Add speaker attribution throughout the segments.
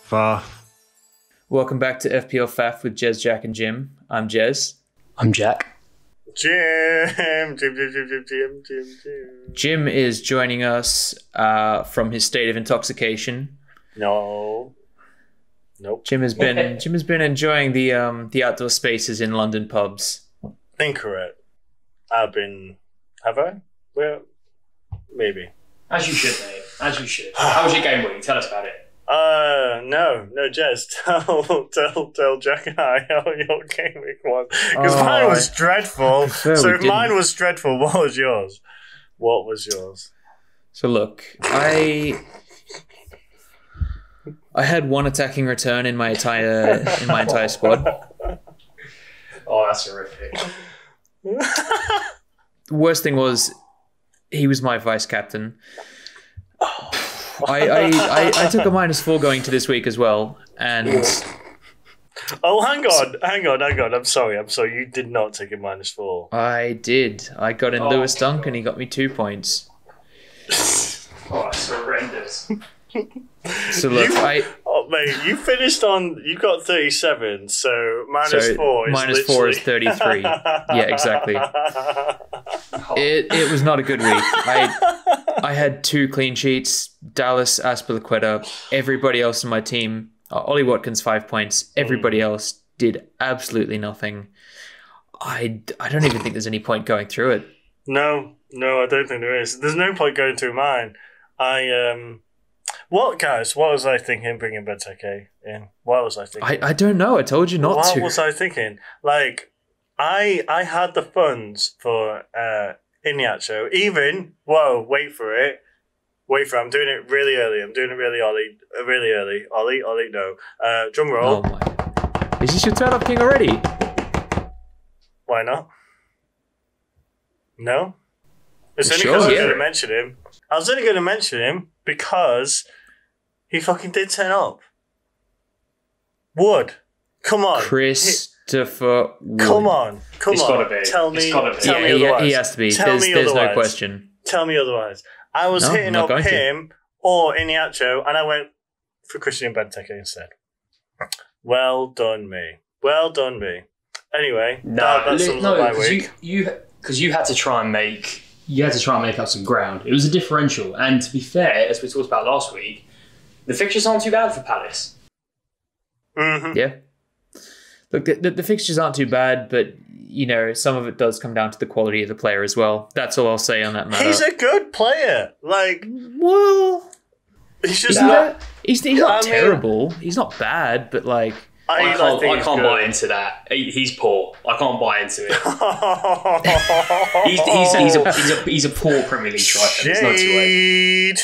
Speaker 1: Faff.
Speaker 2: Welcome back to FPL Faff with Jez, Jack, and Jim. I'm Jez.
Speaker 3: I'm Jack.
Speaker 4: Jim.
Speaker 2: Jim is joining us from his state of intoxication.
Speaker 4: Nope.
Speaker 2: Jim has been enjoying the outdoor spaces in London pubs.
Speaker 4: Incorrect. Have I? Well, maybe.
Speaker 3: As you should, mate. As you should. How was your game week? Tell us about it.
Speaker 4: No, Jez. Tell Jack and I how your game week was. Because mine was dreadful. So if mine was dreadful, what was yours?
Speaker 2: So look, I had one attacking return in my entire squad.
Speaker 3: Oh, that's horrific.
Speaker 2: The worst thing was he was my vice captain. I took a -4 going to this week as well, and
Speaker 4: oh, hang on. I'm sorry. You did not take a -4.
Speaker 2: I did. I got in Lewis Dunk, and he got me 2 points.
Speaker 3: Oh, that's horrendous.
Speaker 2: So look,
Speaker 4: mate, you finished on. You got 37, so -4 is
Speaker 2: -4 is 33. Yeah, exactly. It was not a good week. I had 2 clean sheets. Dallas, Aspilicueta, everybody else in my team. Ollie Watkins 5 points. Everybody else did absolutely nothing. I don't even think there's any point going through it.
Speaker 4: No, I don't think there is. There's no point going through mine. What was I thinking bringing Benteke in? What was I thinking?
Speaker 2: I don't know. I told you not to.
Speaker 4: What was I thinking? Like, I had the funds for Iñárritu. Even, wait for it. I'm doing it really early. Really early. Ollie, no. Drum roll.
Speaker 2: Oh my. Is this your turn-up king already?
Speaker 4: Why not? No? It's only
Speaker 2: Sure,
Speaker 4: because I was
Speaker 2: yeah.
Speaker 4: going to mention him. I was only going to mention him because he fucking did turn up. Wood. Come on.
Speaker 2: Christopher Wood.
Speaker 4: Come on.
Speaker 3: It's gotta be.
Speaker 4: Tell me otherwise.
Speaker 2: He has to be. There's no question.
Speaker 4: Tell me otherwise. I was hitting up him or Iñárritu, and I went for Christian Benteke instead. Well done me. Anyway, that's my week.
Speaker 3: Because you had to try and make up some ground. It was a differential, and to be fair, as we talked about last week, the fixtures aren't too bad for Palace.
Speaker 4: Mm-hmm.
Speaker 2: Yeah. Look, the fixtures aren't too bad, but you know, some of it does come down to the quality of the player as well. That's all I'll say on that matter.
Speaker 4: He's a good player. Like,
Speaker 2: well,
Speaker 4: he's just
Speaker 2: he's not terrible. He's not bad, but like,
Speaker 3: I can't buy into that. He's poor. I can't buy into it. he's a poor Premier League striker.
Speaker 4: Shade.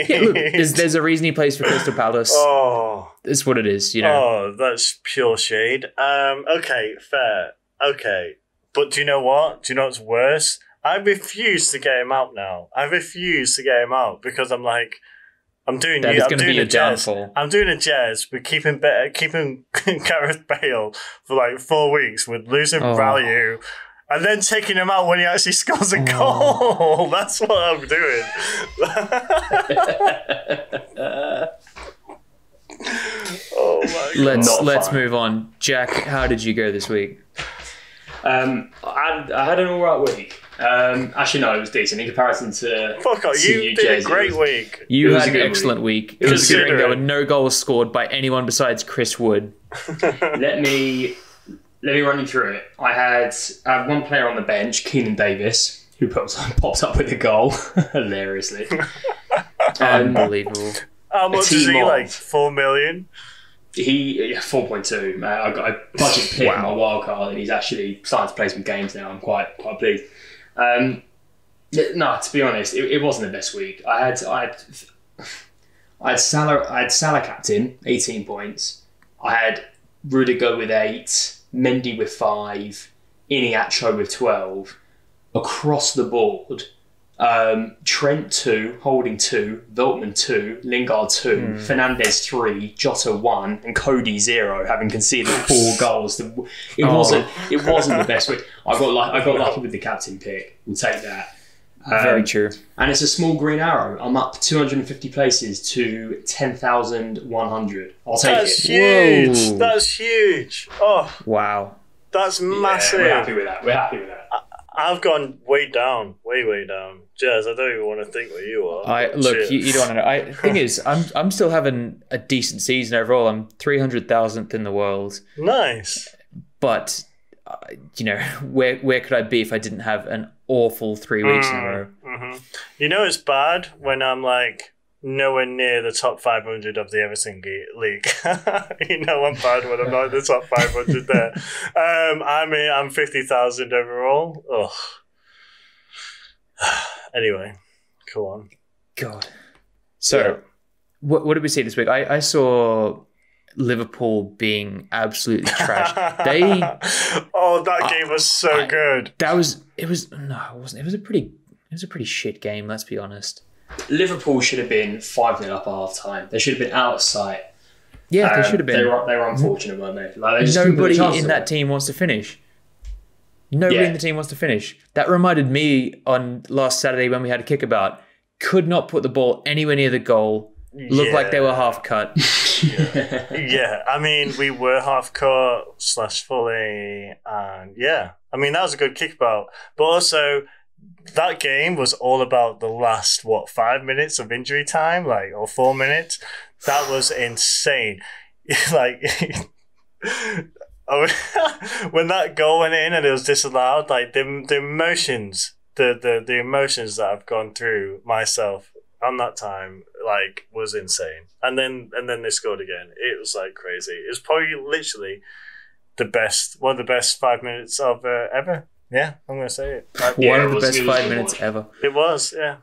Speaker 2: Yeah, look, there's a reason he plays for Crystal Palace.
Speaker 4: Oh,
Speaker 2: it's what it is, you know.
Speaker 4: Oh, that's pure shade. Okay, fair. Okay, but do you know what? Do you know what's worse? I refuse to get him out now. Because I'm like, I'm doing a Jez. We're keeping Gareth Bale for like 4 weeks with losing value, and then taking him out when he actually scores a goal. That's what I'm doing. Oh my God.
Speaker 2: Let's move on. Jack, how did you go this week?
Speaker 3: I had an alright week. Actually, no, it was decent in comparison to.
Speaker 4: Fuck off! You did a great week.
Speaker 2: You had an excellent week, considering there were no goals scored by anyone besides Chris Wood.
Speaker 3: Let me run you through it. I had one player on the bench, Keenan Davis, who pops up with a goal, hilariously.
Speaker 2: Unbelievable.
Speaker 4: How much is he? Like 4 million.
Speaker 3: 4.2. I got a budget pick on my wildcard, and he's actually starting to play some games now. I'm quite pleased. No, to be honest, it wasn't the best week. I had Salah captain, 18 points. I had Rudiger with 8, Mendy with 5, Iñárritu with 12. Across the board, Trent 2, Holding 2, Veltman 2, Lingard 2, Fernandes 3, Jota 1, and Cody 0, having conceded 4 goals. It wasn't the best week. I got lucky with the captain pick. We'll take that.
Speaker 2: Very true.
Speaker 3: And it's a small green arrow. I'm up 250 places to 10,100. I'll take
Speaker 4: That's
Speaker 3: it.
Speaker 4: huge.
Speaker 2: Whoa.
Speaker 4: That's huge. Oh,
Speaker 2: Wow.
Speaker 4: that's massive.
Speaker 3: We're happy with that. We're happy with that.
Speaker 4: I've gone way down, way down. Jez, I don't even want to think what you are.
Speaker 2: Look, you don't want to know. The thing is, I'm still having a decent season overall. I'm 300,000th in the world.
Speaker 4: Nice.
Speaker 2: But where could I be if I didn't have an awful 3 weeks in a row?
Speaker 4: Mm-hmm. You know it's bad when I'm like nowhere near the top 500 of the Everton League. You know I'm bad when I'm not in the top 500 there. I'm 50,000 overall. Ugh. Anyway, go on.
Speaker 2: God. So, what did we see this week? I saw Liverpool being absolutely trash.
Speaker 4: That game was so good.
Speaker 2: It wasn't. It was a pretty shit game, let's be honest.
Speaker 3: Liverpool should have been 5-0 up at half time. They should have been out of sight.
Speaker 2: Yeah, they should have been.
Speaker 3: They were unfortunate, weren't they? Like, they just
Speaker 2: Nobody
Speaker 3: couldn't put a chance
Speaker 2: in
Speaker 3: to
Speaker 2: that
Speaker 3: it.
Speaker 2: team wants to finish. Nobody in the team wants to finish. That reminded me on last Saturday when we had a kickabout. Could not put the ball anywhere near the goal. Looked like they were half cut.
Speaker 4: Yeah, I mean, we were half cut / fully, and I mean, that was a good kickabout. But also, that game was all about the last, 5 minutes of injury time, or 4 minutes. That was insane. When that goal went in and it was disallowed, the emotions, the emotions that I've gone through myself on that time, was insane. And then they scored again. It was crazy. It was probably literally one of the best 5 minutes of ever. Yeah, I'm going to say it.
Speaker 2: One of the best 5 minutes ever.
Speaker 4: It was, yeah.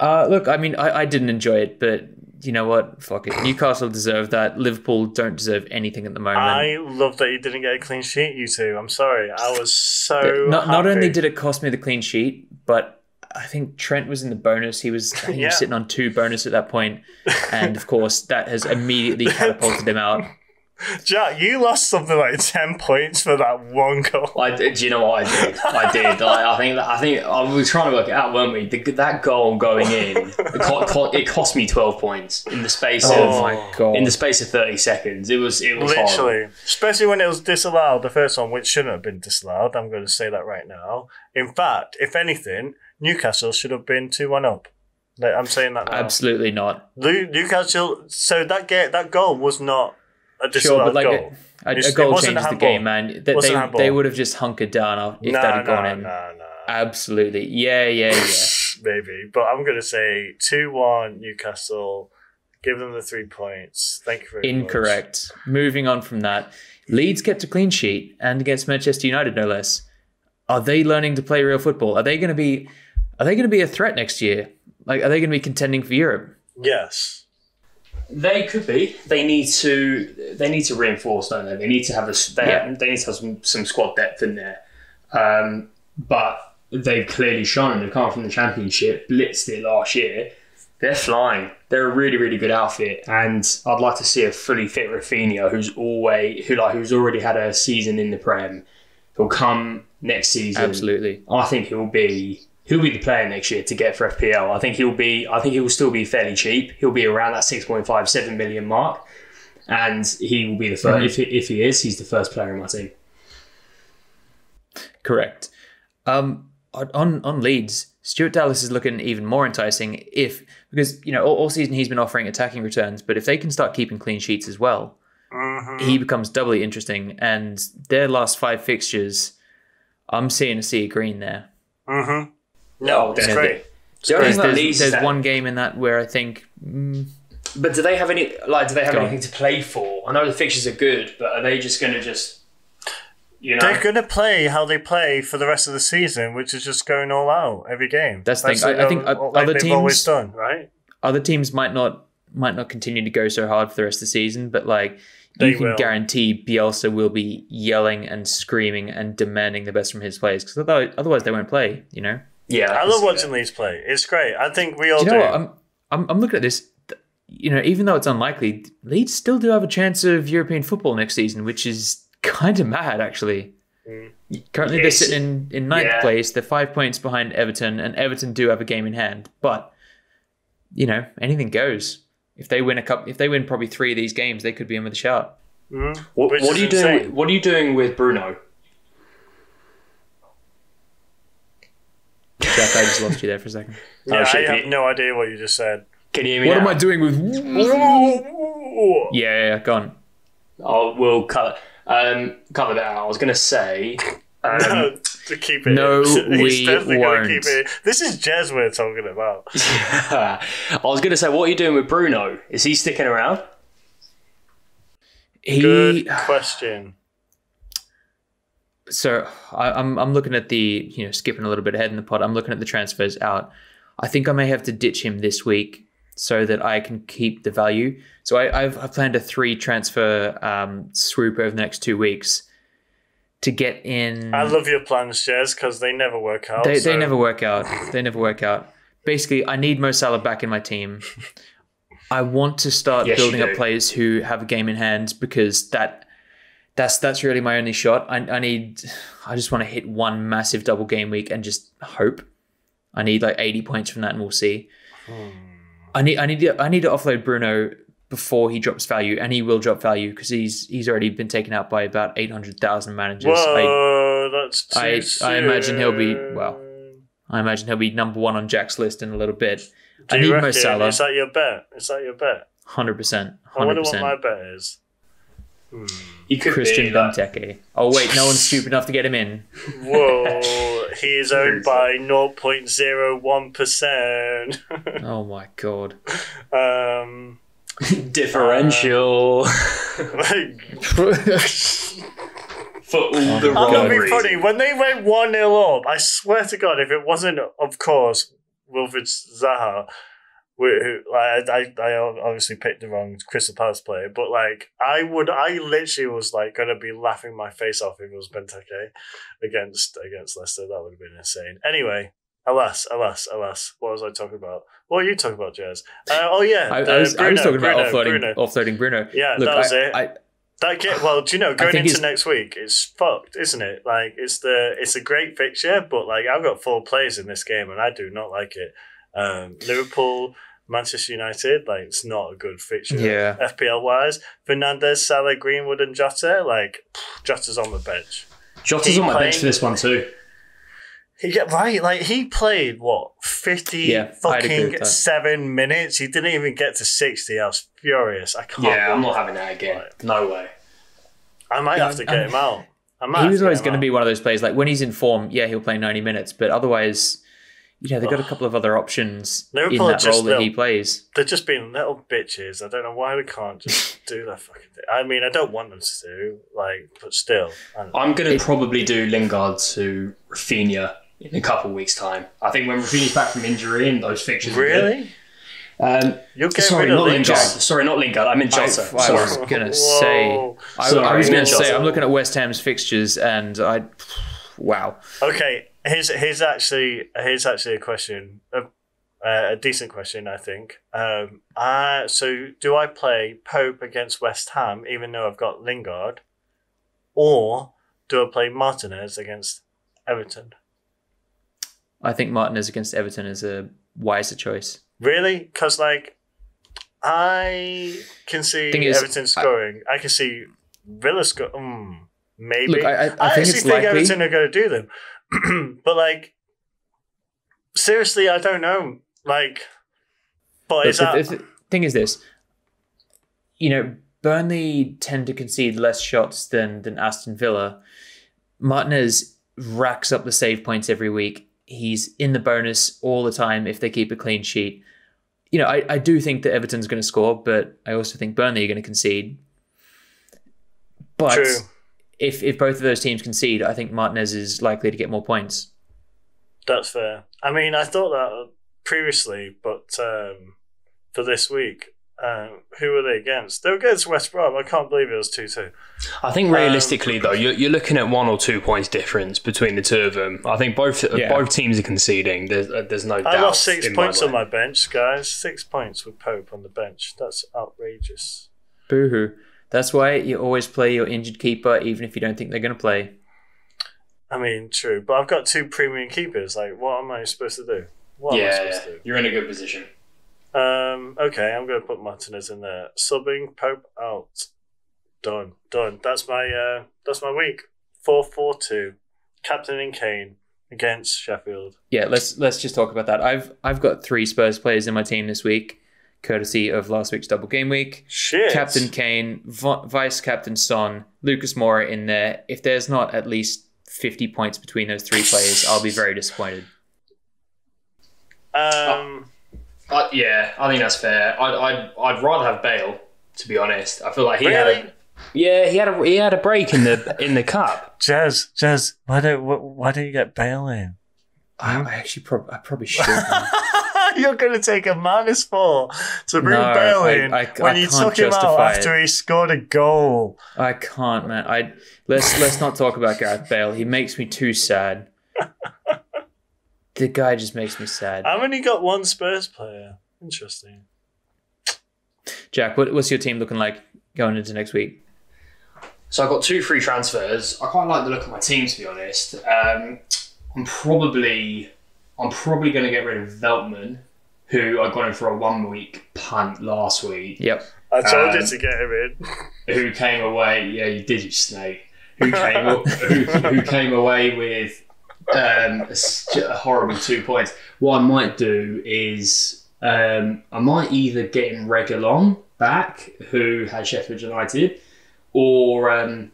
Speaker 2: Look, I mean, I didn't enjoy it, but you know what? Fuck it. Newcastle deserve that. Liverpool don't deserve anything at the moment.
Speaker 4: I love that you didn't get a clean sheet, you two. I'm sorry. I was so
Speaker 2: not
Speaker 4: happy.
Speaker 2: only did it cost me the clean sheet, but I think Trent was in the bonus. He was sitting on 2 bonus at that point, and of course that has immediately catapulted him out.
Speaker 4: Jack, you lost something like 10 points for that one goal.
Speaker 3: Do you know what I did? I did. I think we were trying to work it out, weren't we? That goal going in, it cost me 12 points in the space of 30 seconds. It was
Speaker 4: literally
Speaker 3: horrible.
Speaker 4: Especially when it was disallowed, the first one, which shouldn't have been disallowed. I'm going to say that right now. In fact, if anything, Newcastle should have been 2-1 up. I'm saying that now.
Speaker 2: Absolutely not.
Speaker 4: Newcastle. So that goal was not a disallowed goal.
Speaker 2: A goal changes the game, man. They would have just hunkered down if that had gone in.
Speaker 4: No.
Speaker 2: Absolutely. Yeah.
Speaker 4: Maybe. But I'm going to say 2-1 Newcastle. Give them the 3 points. Thank you very much.
Speaker 2: Incorrect. Moving on from that. Leeds kept a clean sheet and against Manchester United, no less. Are they learning to play real football? Are they going to be a threat next year? Are they going to be contending for Europe?
Speaker 4: Yes.
Speaker 3: They could be. They need to reinforce, don't they? They need to have some squad depth in there. But they've clearly shown they've come from the Championship, blitzed it last year. They're flying. They're a really, really good outfit, and I'd like to see a fully fit Rafinha who's already had a season in the Prem. He'll come next season.
Speaker 2: Absolutely.
Speaker 3: I think he'll be the player next year to get for FPL. I think he will still be fairly cheap. He'll be around that 6.57 million mark, and he will be the first. If he is, he's the first player in my team.
Speaker 2: Correct. On Leeds, Stuart Dallas is looking even more enticing because all season he's been offering attacking returns, but if they can start keeping clean sheets as well, he becomes doubly interesting. And their last 5 fixtures, I'm seeing a sea of green there.
Speaker 4: Mm-hmm. No, it's great.
Speaker 2: There's one game in that where I think.
Speaker 3: But do they have anything to play for? I know the fixtures are good, but are they just going to They're
Speaker 4: going to play how they play for the rest of the season, which is just going all out every game.
Speaker 2: That's the thing. I think other teams
Speaker 4: always done, right?
Speaker 2: Other teams might not continue to go so hard for the rest of the season, but you can guarantee Bielsa will be yelling and screaming and demanding the best from his players because otherwise they won't play.
Speaker 3: Yeah,
Speaker 4: I love watching Leeds play. It's great. I think we all do.
Speaker 2: You know what? I'm looking at this. Even though it's unlikely, Leeds still do have a chance of European football next season, which is kind of mad, actually. Currently, they're sitting in ninth place. They're 5 points behind Everton, and Everton do have a game in hand. But anything goes. If they win probably 3 of these games, they could be in with a shout.
Speaker 3: What are you doing? What are you doing with Bruno?
Speaker 2: Jack, I just lost you there for a second.
Speaker 4: Yeah, I have no idea what you just said.
Speaker 3: Can you hear me?
Speaker 2: What
Speaker 3: now?
Speaker 2: am I doing with? Yeah, go on.
Speaker 3: We'll cut it out. I was going to say.
Speaker 4: No, to keep it.
Speaker 2: No,
Speaker 4: He's
Speaker 2: we
Speaker 4: definitely
Speaker 2: won't.
Speaker 4: Keep it. This is Jez we're talking about.
Speaker 3: I was going to say, what are you doing with Bruno? Is he sticking around?
Speaker 4: Good question.
Speaker 2: So I'm looking at the skipping a little bit ahead in the pod. I'm looking at the transfers out. I think I may have to ditch him this week so that I can keep the value. So I've planned a 3 transfer swoop over the next 2 weeks to get in.
Speaker 4: I love your plans, Jez, because they never work out.
Speaker 2: They never work out. They never work out. Basically, I need Mo Salah back in my team. I want to start building up players who have a game in hand because that's really my only shot. I just want to hit one massive double game week and just hope. I need like 80 points from that, and we'll see. I need to offload Bruno before he drops value, and he will drop value because he's already been taken out by about 800,000 managers.
Speaker 4: Whoa, that's too soon.
Speaker 2: I imagine he'll be number 1 on Jack's list in a little bit.
Speaker 4: Do
Speaker 2: I
Speaker 4: you
Speaker 2: need
Speaker 4: reckon?
Speaker 2: Mo Salah.
Speaker 4: Is that your bet?
Speaker 2: 100%.
Speaker 4: I wonder what my bet is.
Speaker 3: He could
Speaker 2: Christian
Speaker 3: be
Speaker 2: Benteke. Oh wait, no one's stupid enough to get him in.
Speaker 4: Whoa, he is owned by 0.01%.
Speaker 2: Oh my god.
Speaker 3: Differential. For all the
Speaker 4: I'm
Speaker 3: wrong
Speaker 4: not being
Speaker 3: reasons.
Speaker 4: funny. When they went 1-0 up, I swear to God, if it wasn't, of course, Wilfried Zaha, I obviously picked the wrong Crystal Palace player, but like I literally was like going to be laughing my face off if it was Benteke against Leicester. That would have been insane. Anyway, alas, what was I talking about? What are you talking about, Jez? I was
Speaker 2: talking about offloading Bruno.
Speaker 4: Yeah,
Speaker 2: look,
Speaker 4: that was it. Well, do you know, going into
Speaker 2: it's
Speaker 4: next week, it's fucked, isn't it? Like, it's a great fixture, but like I've got 4 players in this game, and I do not like it. Liverpool, Manchester United, like it's not a good fixture.
Speaker 2: Yeah.
Speaker 4: FPL wise, Fernandes, Salah, Greenwood, and Jota. Like Jota's on the bench.
Speaker 3: Jota's on my bench for this one too.
Speaker 4: He played what 57 minutes. He didn't even get to 60. I was furious. I can't.
Speaker 3: Yeah, I'm not having that again. No way.
Speaker 4: I might have to get him out.
Speaker 2: He was always going to be one of those players. Like when he's in form, he'll play 90 minutes. But otherwise, they've got a couple of other options in that role that he plays.
Speaker 4: They're just being little bitches. I don't know why we can't just do that fucking thing. I mean, I don't want them to do, but still.
Speaker 3: I'm going to probably do Lingard to Rafinha in a couple of weeks' time. I think when Rafinha's back from injury and those fixtures.
Speaker 4: Really?
Speaker 3: You're getting rid of Lingard. Sorry, not Lingard. I meant Jota.
Speaker 2: I was going to say. I was going to say. I'm looking at West Ham's fixtures, and wow.
Speaker 4: Okay, here's actually a question, a decent question, I think. So do I play Pope against West Ham, even though I've got Lingard, or do I play Martinez against Everton?
Speaker 2: I think Martinez against Everton is a wiser choice.
Speaker 4: Really? Because I can see Everton scoring. I can see Villa score. Maybe.
Speaker 2: Look, I
Speaker 4: actually think Everton are going to do them. But seriously, I don't know. But
Speaker 2: the thing is this. Burnley tend to concede less shots than Aston Villa. Martinez racks up the save points every week. He's in the bonus all the time if they keep a clean sheet. I do think that Everton's going to score, but I also think Burnley are going to concede. But
Speaker 4: True.
Speaker 2: If both of those teams concede, I think Martinez is likely to get more points.
Speaker 4: That's fair. I mean, I thought that previously, but for this week, who were they against? They were against West Brom. I can't believe it was 2-2.
Speaker 3: I think realistically, though, you're looking at 1 or 2 points difference between the two of them. I think both teams are conceding. There's no doubt.
Speaker 4: I lost 6 points on my bench, guys. 6 points with Pope on the bench. That's outrageous.
Speaker 2: Boo-hoo. That's why you always play your injured keeper, even if you don't think they're going to play.
Speaker 4: I mean, true. But I've got 2 premium keepers. Like, what am I supposed to do? What am I supposed to do?
Speaker 3: You're in a good position.
Speaker 4: Okay, I'm going to put Martinez in there. Subbing Pope out. Done. That's my week. 4-4-2. Captain in Kane against Sheffield.
Speaker 2: Yeah, let's just talk about that. I've got 3 Spurs players in my team this week, courtesy of last week's double game week.
Speaker 4: Shit.
Speaker 2: Captain Kane, vice captain Son, Lucas Moura in there. If there's not at least 50 points between those 3 players, I'll be very disappointed.
Speaker 3: Yeah, I think that's fair. I'd rather have Bale, to be honest. I feel like he had a break in the cup.
Speaker 4: Jez, why don't you get Bale in?
Speaker 2: I probably should.
Speaker 4: You're going to take a -4 to bring Bale in when you took him out after he scored a goal.
Speaker 2: I can't, man. Let's not talk about Gareth Bale. He makes me too sad. The guy just makes me sad.
Speaker 4: I've only got 1 Spurs player. Interesting.
Speaker 2: Jack, what's your team looking like going into next week?
Speaker 3: So I've got 2 free transfers. I quite like the look of my team, to be honest. I'm probably going to get rid of Veltman, who I got him for a 1-week punt last week.
Speaker 2: Yep.
Speaker 4: I told you to get him in.
Speaker 3: Who came away? Yeah, you did, you snake. Who came away with a horrible 2 points. What I might do is I might either get in Reguilon back, who had Sheffield United, or I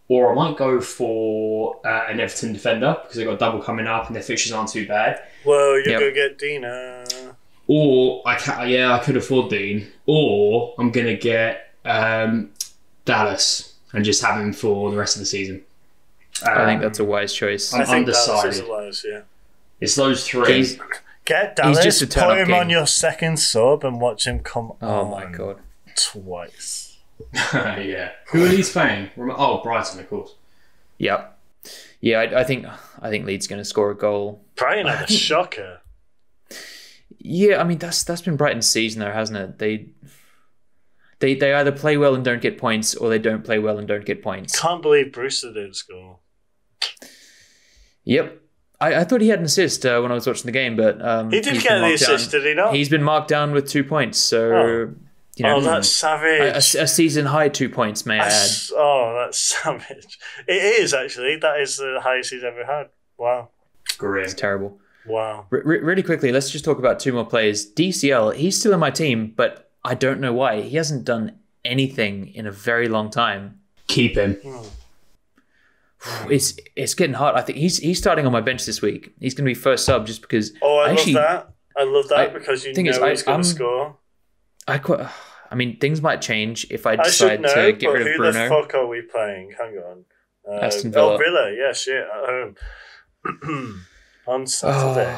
Speaker 3: might go for an Everton defender because they've got double coming up and their fixtures aren't too bad.
Speaker 4: Well, you're going to get Dina.
Speaker 3: Or I could afford Dean. Or I'm going to get Dallas and just have him for the rest of the season.
Speaker 2: I think that's a wise choice.
Speaker 3: I'm undecided.
Speaker 4: Dallas is wise, yeah.
Speaker 3: It's those 3.
Speaker 4: Get Dallas,
Speaker 2: just a
Speaker 4: put him
Speaker 2: game.
Speaker 4: on your second sub and watch him come
Speaker 2: Oh
Speaker 4: on
Speaker 2: my god.
Speaker 4: twice.
Speaker 3: Yeah. Who are Leeds playing? Oh, Brighton, of course.
Speaker 2: Yep. Yeah, I think Leeds going to score a goal.
Speaker 4: Brighton had a shocker.
Speaker 2: Yeah, I mean that's been Brighton's season though, hasn't it? They either play well and don't get points, or they don't play well and don't get points.
Speaker 4: Can't believe Brewster didn't score.
Speaker 2: Yep. I thought he had an assist when I was watching the game, but
Speaker 4: he did get the assist, did he not?
Speaker 2: He's been marked down with 2 points, so you know,
Speaker 4: that's savage.
Speaker 2: A season high 2 points, may I add.
Speaker 4: Oh, that's savage. It is actually. That is the highest he's ever had. Wow.
Speaker 3: Grim.
Speaker 2: It's terrible.
Speaker 4: Wow.
Speaker 2: Really quickly, let's just talk about 2 more players. DCL, he's still in my team, but I don't know why. He hasn't done anything in a very long time.
Speaker 3: Keep him.
Speaker 2: It's getting hard. I think he's starting on my bench this week. He's going to be first sub just because.
Speaker 4: Oh, I love that. I love that because you know he's going to score.
Speaker 2: I mean, things might change if I decide to get rid of Bruno.
Speaker 4: Who the fuck are we playing? Hang on.
Speaker 2: Aston Villa.
Speaker 4: Oh, Villa. Yeah, shit. At home. On Saturday.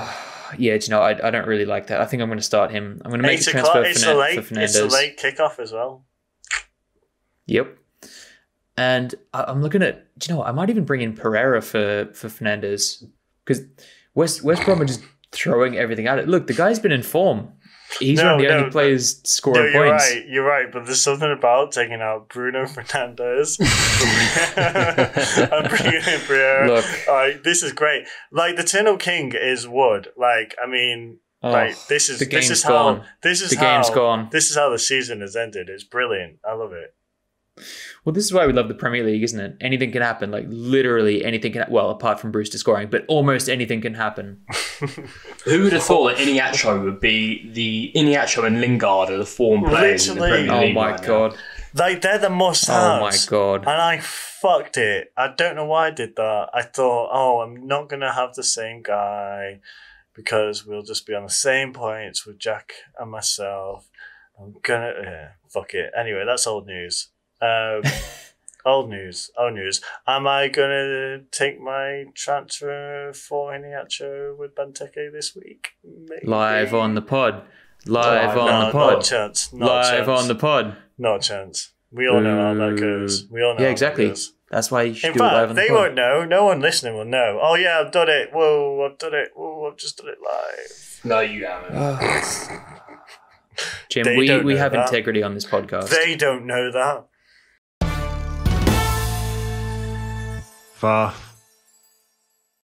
Speaker 2: Yeah, do you know, I don't really like that. I think I'm going to start him. I'm going to make a transfer for Fernandes.
Speaker 4: It's a late kickoff as well.
Speaker 2: Yep. And I'm looking at, do you know what? I might even bring in Pereira for Fernandes because West Brom are just throwing everything at it. Look, the guy's been in form. He's one of the only players scoring points.
Speaker 4: You're right, but there's something about taking out Bruno Fernandes and bringing in Pereira.
Speaker 2: Look,
Speaker 4: this is great. Like the Eternal King is wood. Like I mean, this is how the season has ended. It's brilliant. I love it.
Speaker 2: Well, this is why we love the Premier League, isn't it? Anything can happen. Like literally anything can. Well, apart from Brewster scoring, but almost anything can happen.
Speaker 3: Who would have thought that Iniacho would be the Iniacho and Lingard are the form players in the Premier League?
Speaker 2: Oh my god!
Speaker 4: Like they're the must-haves.
Speaker 2: Oh my god!
Speaker 4: And I fucked it. I don't know why I did that. I thought, I'm not gonna have the same guy because we'll just be on the same points with Jack and myself. I'm gonna fuck it. Anyway, that's old news. Old news. Am I going to take my transfer for Iniacho with Benteke this week? Maybe.
Speaker 2: Live on the pod.
Speaker 4: Not a chance.
Speaker 2: On the pod.
Speaker 4: Not a chance. We all know how that goes.
Speaker 2: Exactly. That's why you should do it live on the pod.
Speaker 4: They won't know. No one listening will know. Oh yeah, I've done it. Whoa, I've done it. Whoa, I've just done it live.
Speaker 3: No, you haven't.
Speaker 2: Jim, we have integrity on this podcast.
Speaker 4: They don't know that.
Speaker 1: Faff.